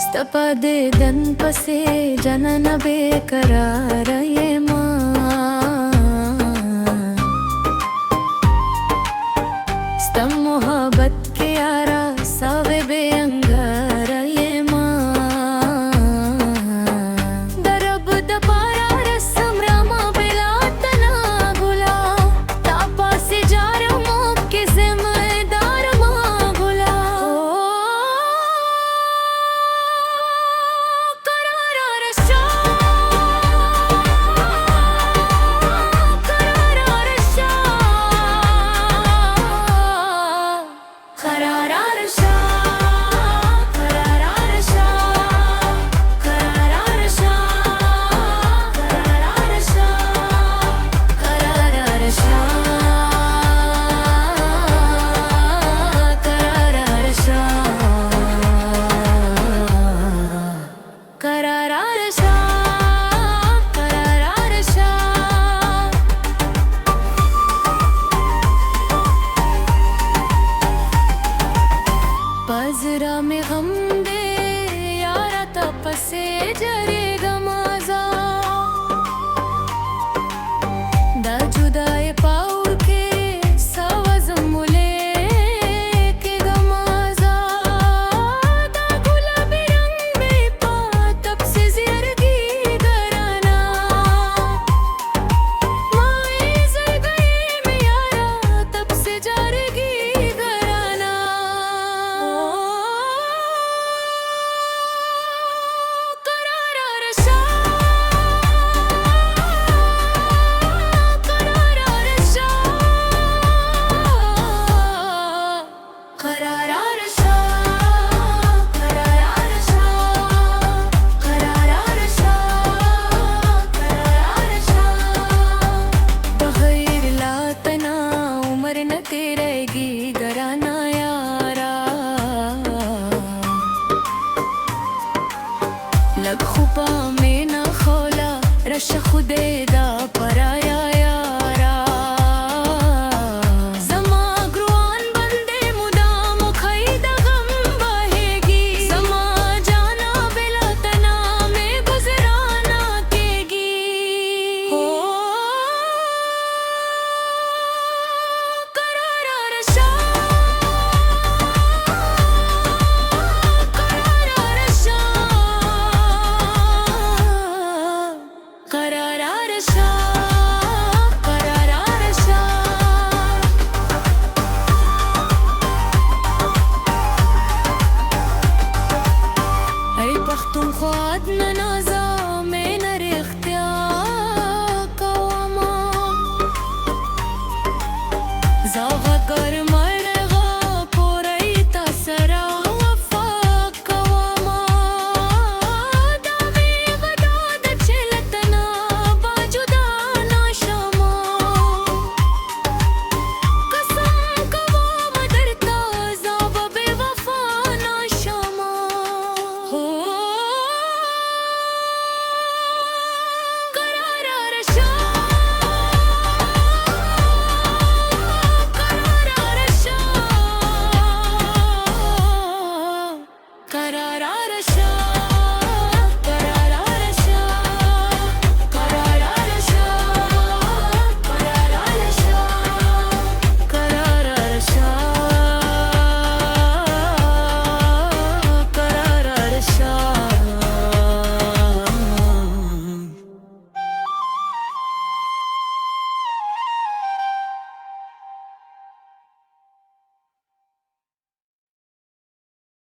स्तपदे दन्पसे जनन बेकरार ये स्तम मोहब्बत के यारा सावे बेअंगार ये दरब दपारा रसम रमा बेला तना गुला तापा से जार मोक के जिम्मेदार गुला करारा रशा करारा रशा करारा रशा करारा रशा करारा रशा करारा रशा करारा रशा करारा रशा करारा रशा करारा रशा पजरा में गम दे यारा तपसे जरे गमा